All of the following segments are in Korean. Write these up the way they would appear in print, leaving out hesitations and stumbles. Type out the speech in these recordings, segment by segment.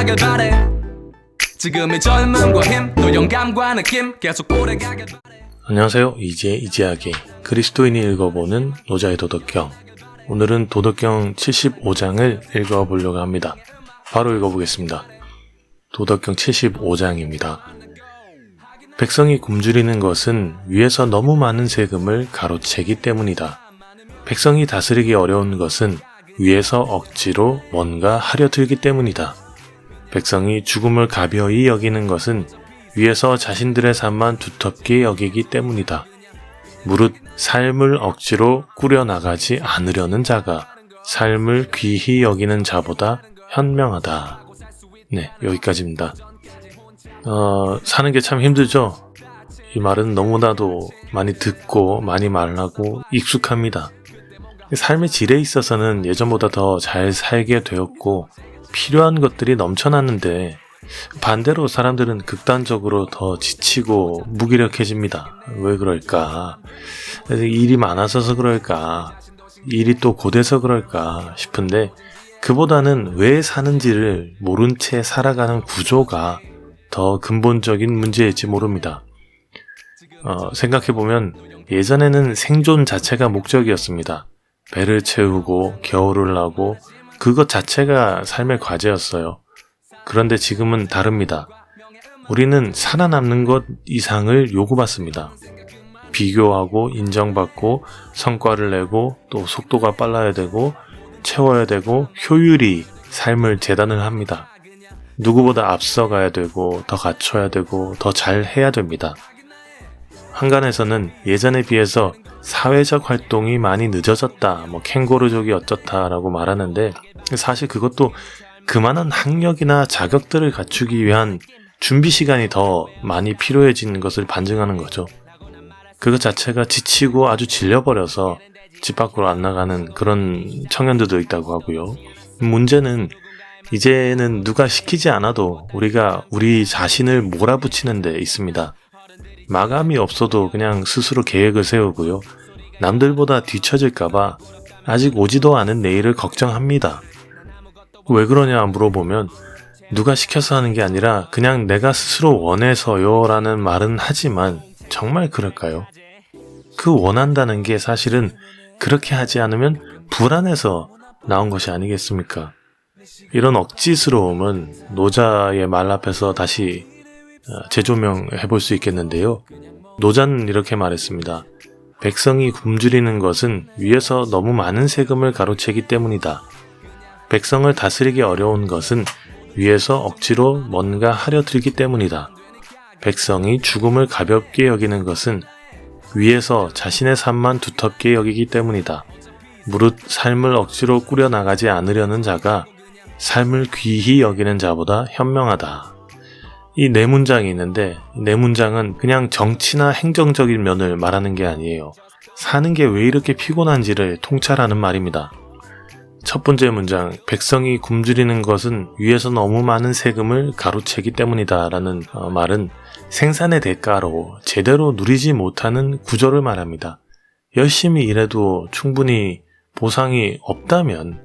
가길 바래. 지금의 젊음과 힘 또 영감과 느낌 계속 오래가길 바래. 안녕하세요. 이지하게 그리스도인이 읽어보는 노자의 도덕경. 오늘은 도덕경 75장을 읽어보려고 합니다. 바로 읽어보겠습니다. 도덕경 75장입니다. 백성이 굶주리는 것은 위에서 너무 많은 세금을 가로채기 때문이다. 백성이 다스리기 어려운 것은 위에서 억지로 뭔가 하려 들기 때문이다. 백성이 죽음을 가벼이 여기는 것은 위에서 자신들의 삶만 두텁게 여기기 때문이다. 무릇 삶을 억지로 꾸려나가지 않으려는 자가 삶을 귀히 여기는 자보다 현명하다. 네, 여기까지입니다. 사는 게 참 힘들죠? 이 말은 너무나도 많이 듣고 많이 말하고 익숙합니다. 삶의 질에 있어서는 예전보다 더 잘 살게 되었고 필요한 것들이 넘쳐났는데 반대로 사람들은 극단적으로 더 지치고 무기력해집니다. 왜 그럴까? 일이 많아서서 그럴까? 일이 또 고돼서 그럴까 싶은데 그보다는 왜 사는지를 모른 채 살아가는 구조가 더 근본적인 문제일지 모릅니다. 생각해보면 예전에는 생존 자체가 목적이었습니다. 배를 채우고 겨울을 나고 그것 자체가 삶의 과제였어요. 그런데 지금은 다릅니다. 우리는 살아남는 것 이상을 요구받습니다. 비교하고 인정받고 성과를 내고 또 속도가 빨라야 되고 채워야 되고 효율이 삶을 재단을 합니다. 누구보다 앞서가야 되고 더 갖춰야 되고 더 잘해야 됩니다. 한간에서는 예전에 비해서 사회적 활동이 많이 늦어졌다, 캥거루족이 어쩌다라고 말하는데 사실 그것도 그만한 학력이나 자격들을 갖추기 위한 준비 시간이 더 많이 필요해진 것을 반증하는 거죠. 그것 자체가 지치고 아주 질려버려서 집 밖으로 안 나가는 그런 청년들도 있다고 하고요. 문제는 이제는 누가 시키지 않아도 우리가 우리 자신을 몰아붙이는 데 있습니다. 마감이 없어도 그냥 스스로 계획을 세우고요. 남들보다 뒤처질까봐 아직 오지도 않은 내일을 걱정합니다. 왜 그러냐 물어보면 누가 시켜서 하는 게 아니라 그냥 내가 스스로 원해서요 라는 말은 하지만 정말 그럴까요? 그 원한다는 게 사실은 그렇게 하지 않으면 불안해서 나온 것이 아니겠습니까? 이런 억지스러움은 노자의 말 앞에서 다시 재조명해 볼 수 있겠는데요. 노자는 이렇게 말했습니다. 백성이 굶주리는 것은 위에서 너무 많은 세금을 가로채기 때문이다. 백성을 다스리기 어려운 것은 위에서 억지로 뭔가 하려 들기 때문이다. 백성이 죽음을 가볍게 여기는 것은 위에서 자신의 삶만 두텁게 여기기 때문이다. 무릇 삶을 억지로 꾸려나가지 않으려는 자가 삶을 귀히 여기는 자보다 현명하다. 이 네 문장이 있는데 네 문장은 그냥 정치나 행정적인 면을 말하는 게 아니에요. 사는 게 왜 이렇게 피곤한지를 통찰하는 말입니다. 첫 번째 문장, 백성이 굶주리는 것은 위에서 너무 많은 세금을 가로채기 때문이다 라는 말은 생산의 대가로 제대로 누리지 못하는 구조를 말합니다. 열심히 일해도 충분히 보상이 없다면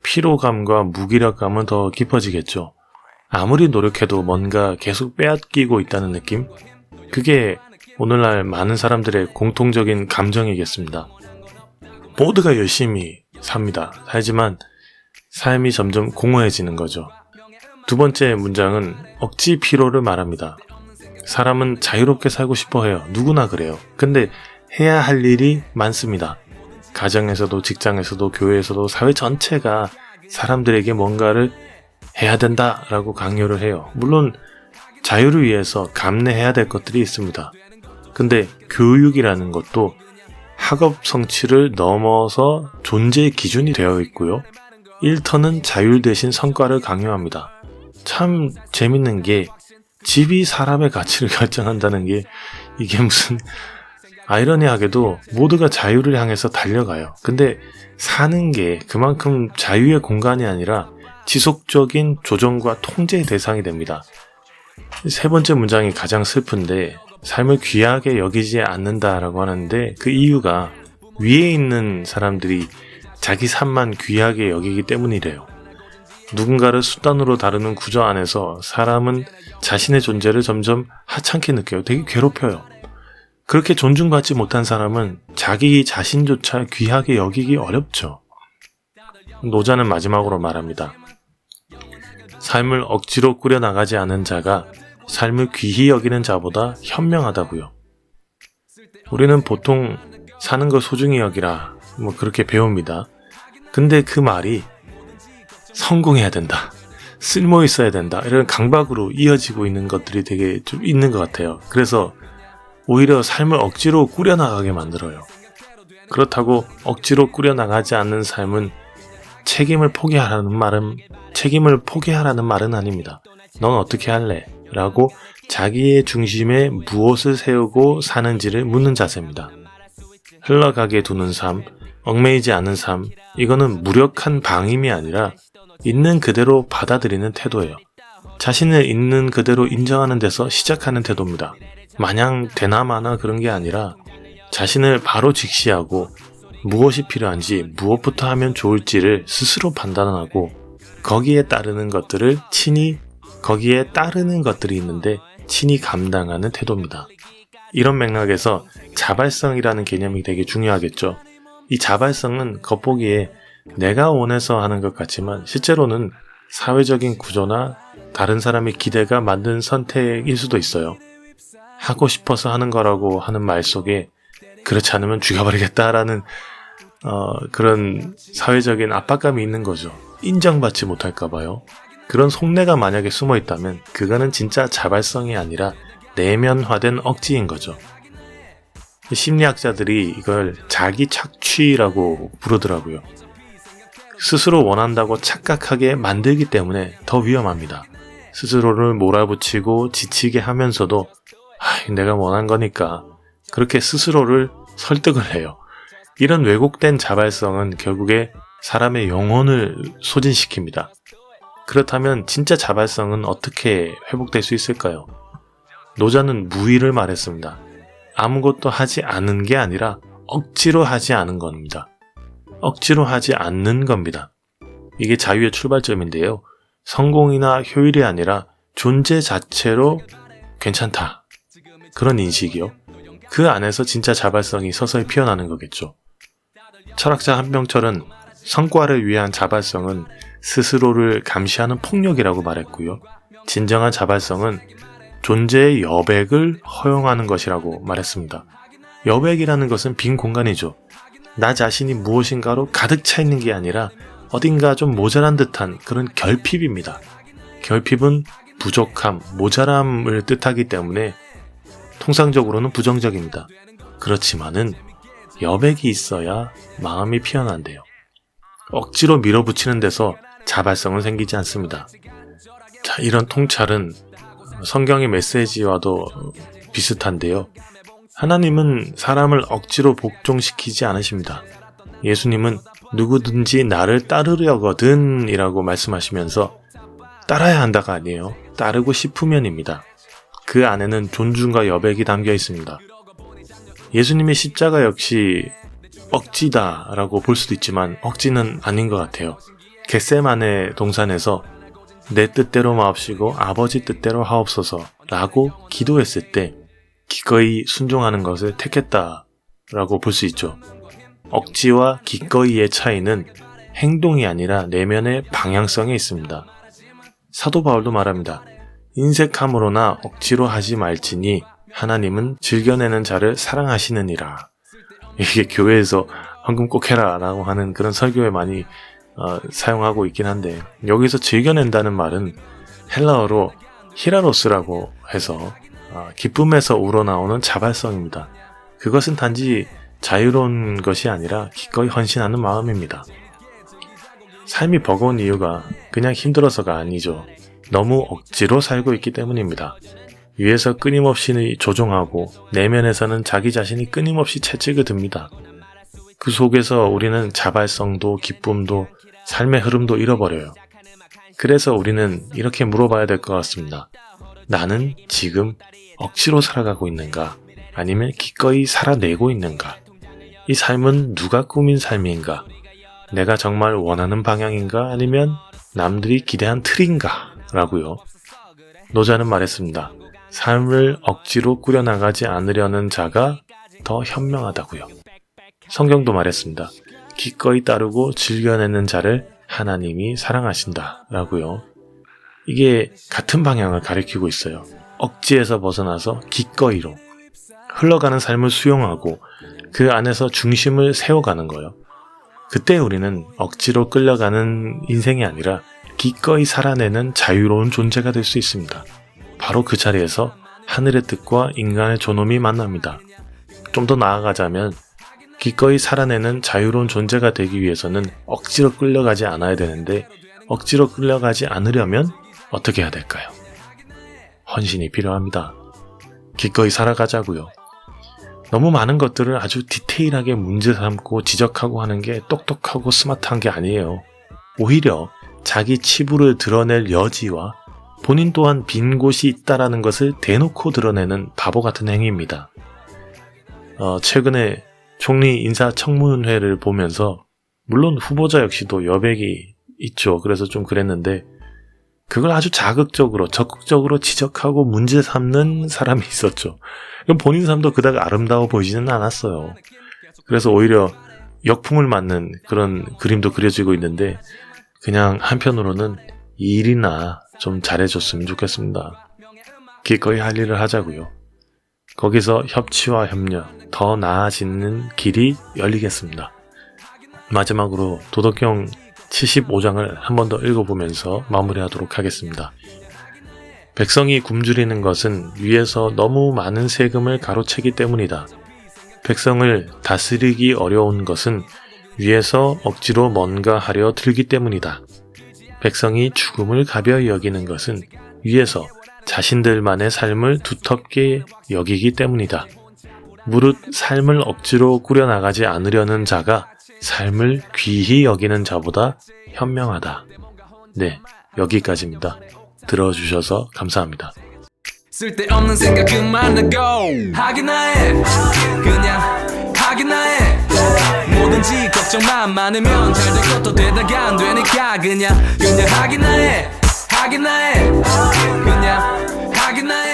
피로감과 무기력감은 더 깊어지겠죠. 아무리 노력해도 뭔가 계속 빼앗기고 있다는 느낌? 그게 오늘날 많은 사람들의 공통적인 감정이겠습니다. 모두가 열심히 삽니다. 살지만 삶이 점점 공허해지는 거죠. 두 번째 문장은 억지 피로를 말합니다. 사람은 자유롭게 살고 싶어 해요. 누구나 그래요. 근데 해야 할 일이 많습니다. 가정에서도 직장에서도 교회에서도 사회 전체가 사람들에게 뭔가를 해야 된다라고 강요를 해요. 물론 자유를 위해서 감내해야 될 것들이 있습니다. 근데 교육이라는 것도 학업 성취를 넘어서 존재의 기준이 되어 있고요. 일터는 자율 대신 성과를 강요합니다. 참 재밌는 게 집이 사람의 가치를 결정한다는 게 이게 무슨 아이러니하게도 모두가 자유를 향해서 달려가요. 근데 사는 게 그만큼 자유의 공간이 아니라 지속적인 조정과 통제의 대상이 됩니다. 세 번째 문장이 가장 슬픈데 삶을 귀하게 여기지 않는다라고 하는데 그 이유가 위에 있는 사람들이 자기 삶만 귀하게 여기기 때문이래요. 누군가를 수단으로 다루는 구조 안에서 사람은 자신의 존재를 점점 하찮게 느껴요. 되게 괴롭혀요. 그렇게 존중받지 못한 사람은 자기 자신조차 귀하게 여기기 어렵죠. 노자는 마지막으로 말합니다. 삶을 억지로 꾸려나가지 않은 자가 삶을 귀히 여기는 자보다 현명하다고요. 우리는 보통 사는 걸 소중히 여기라 그렇게 배웁니다. 근데 그 말이 성공해야 된다, 쓸모 있어야 된다, 이런 강박으로 이어지고 있는 것들이 되게 좀 있는 것 같아요. 그래서 오히려 삶을 억지로 꾸려나가게 만들어요. 그렇다고 억지로 꾸려나가지 않는 삶은 책임을 포기하라는 말은 아닙니다. 넌 어떻게 할래? 라고 자기의 중심에 무엇을 세우고 사는지를 묻는 자세입니다. 흘러가게 두는 삶, 얽매이지 않은 삶, 이거는 무력한 방임이 아니라 있는 그대로 받아들이는 태도예요. 자신을 있는 그대로 인정하는 데서 시작하는 태도입니다. 마냥 되나마나 그런 게 아니라 자신을 바로 직시하고 무엇이 필요한지, 무엇부터 하면 좋을지를 스스로 판단하고 거기에 따르는 것들이 있는데 친히 감당하는 태도입니다. 이런 맥락에서 자발성이라는 개념이 되게 중요하겠죠. 이 자발성은 겉보기에 내가 원해서 하는 것 같지만 실제로는 사회적인 구조나 다른 사람의 기대가 만든 선택일 수도 있어요. 하고 싶어서 하는 거라고 하는 말 속에 그렇지 않으면 죽여버리겠다라는 그런 사회적인 압박감이 있는 거죠. 인정받지 못할까봐요. 그런 속내가 만약에 숨어 있다면 그거는 진짜 자발성이 아니라 내면화된 억지인 거죠. 심리학자들이 이걸 자기 착취라고 부르더라고요. 스스로 원한다고 착각하게 만들기 때문에 더 위험합니다. 스스로를 몰아붙이고 지치게 하면서도 내가 원한 거니까 그렇게 스스로를 설득을 해요. 이런 왜곡된 자발성은 결국에 사람의 영혼을 소진시킵니다. 그렇다면 진짜 자발성은 어떻게 회복될 수 있을까요? 노자는 무의를 말했습니다. 아무것도 하지 않은 게 아니라 억지로 하지 않은 겁니다. 억지로 하지 않는 겁니다. 이게 자유의 출발점인데요. 성공이나 효율이 아니라 존재 자체로 괜찮다, 그런 인식이요. 그 안에서 진짜 자발성이 서서히 피어나는 거겠죠. 철학자 한병철은 성과를 위한 자발성은 스스로를 감시하는 폭력이라고 말했고요. 진정한 자발성은 존재의 여백을 허용하는 것이라고 말했습니다. 여백이라는 것은 빈 공간이죠. 나 자신이 무엇인가로 가득 차 있는 게 아니라 어딘가 좀 모자란 듯한 그런 결핍입니다. 결핍은 부족함, 모자람을 뜻하기 때문에 통상적으로는 부정적입니다. 그렇지만은 여백이 있어야 마음이 피어난대요. 억지로 밀어붙이는 데서 자발성은 생기지 않습니다. 자, 이런 통찰은 성경의 메시지와도 비슷한데요. 하나님은 사람을 억지로 복종시키지 않으십니다. 예수님은 누구든지 나를 따르려거든 이라고 말씀하시면서 따라야 한다가 아니에요. 따르고 싶으면입니다. 그 안에는 존중과 여백이 담겨 있습니다. 예수님의 십자가 역시 억지다라고 볼 수도 있지만 억지는 아닌 것 같아요. 겟세마네 동산에서 내 뜻대로 마옵시고 아버지 뜻대로 하옵소서 라고 기도했을 때 기꺼이 순종하는 것을 택했다라고 볼 수 있죠. 억지와 기꺼이의 차이는 행동이 아니라 내면의 방향성에 있습니다. 사도 바울도 말합니다. 인색함으로나 억지로 하지 말지니 하나님은 즐겨내는 자를 사랑하시느니라. 이게 교회에서 헌금 꼭 해라 라고 하는 그런 설교에 많이 사용하고 있긴 한데, 여기서 즐겨낸다는 말은 헬라어로 히라로스라고 해서 기쁨에서 우러나오는 자발성입니다. 그것은 단지 자유로운 것이 아니라 기꺼이 헌신하는 마음입니다. 삶이 버거운 이유가 그냥 힘들어서가 아니죠. 너무 억지로 살고 있기 때문입니다. 위에서 끊임없이 조종하고 내면에서는 자기 자신이 끊임없이 채찍을 듭니다. 그 속에서 우리는 자발성도 기쁨도 삶의 흐름도 잃어버려요. 그래서 우리는 이렇게 물어봐야 될 것 같습니다. 나는 지금 억지로 살아가고 있는가? 아니면 기꺼이 살아내고 있는가? 이 삶은 누가 꾸민 삶인가? 내가 정말 원하는 방향인가? 아니면 남들이 기대한 틀인가? 라고요. 노자는 말했습니다. 삶을 억지로 꾸려나가지 않으려는 자가 더 현명하다고요. 성경도 말했습니다. 기꺼이 따르고 즐겨내는 자를 하나님이 사랑하신다 라고요. 이게 같은 방향을 가리키고 있어요. 억지에서 벗어나서 기꺼이로 흘러가는 삶을 수용하고 그 안에서 중심을 세워가는 거예요. 그때 우리는 억지로 끌려가는 인생이 아니라 기꺼이 살아내는 자유로운 존재가 될 수 있습니다. 바로 그 자리에서 하늘의 뜻과 인간의 존엄이 만납니다. 좀 더 나아가자면 기꺼이 살아내는 자유로운 존재가 되기 위해서는 억지로 끌려가지 않아야 되는데 억지로 끌려가지 않으려면 어떻게 해야 될까요? 헌신이 필요합니다. 기꺼이 살아가자고요. 너무 많은 것들을 아주 디테일하게 문제 삼고 지적하고 하는 게 똑똑하고 스마트한 게 아니에요. 오히려 자기 치부를 드러낼 여지와 본인 또한 빈 곳이 있다라는 것을 대놓고 드러내는 바보 같은 행위입니다. 최근에 총리 인사청문회를 보면서 물론 후보자 역시도 여백이 있죠. 그래서 좀 그랬는데 그걸 아주 자극적으로 적극적으로 지적하고 문제 삼는 사람이 있었죠. 본인 삶도 그닥 아름다워 보이지는 않았어요. 그래서 오히려 역풍을 맞는 그런 그림도 그려지고 있는데 그냥 한편으로는 이 일이나 좀 잘해줬으면 좋겠습니다. 기꺼이 할 일을 하자고요. 거기서 협치와 협력, 더 나아지는 길이 열리겠습니다. 마지막으로 도덕경 75장을 한 번 더 읽어보면서 마무리하도록 하겠습니다. 백성이 굶주리는 것은 위에서 너무 많은 세금을 가로채기 때문이다. 백성을 다스리기 어려운 것은 위에서 억지로 뭔가 하려 들기 때문이다. 백성이 죽음을 가벼이 여기는 것은 위에서 자신들만의 삶을 두텁게 여기기 때문이다. 무릇 삶을 억지로 꾸려나가지 않으려는 자가 삶을 귀히 여기는 자보다 현명하다. 네, 여기까지입니다. 들어주셔서 감사합니다. 쓸데없는 생각 그만하고 하기나 해 그냥 하기나 해 뭐든지 걱정만 많으면 잘 될 것도 되다가 안 되니까 그냥 하기나 해 그냥 하기나 해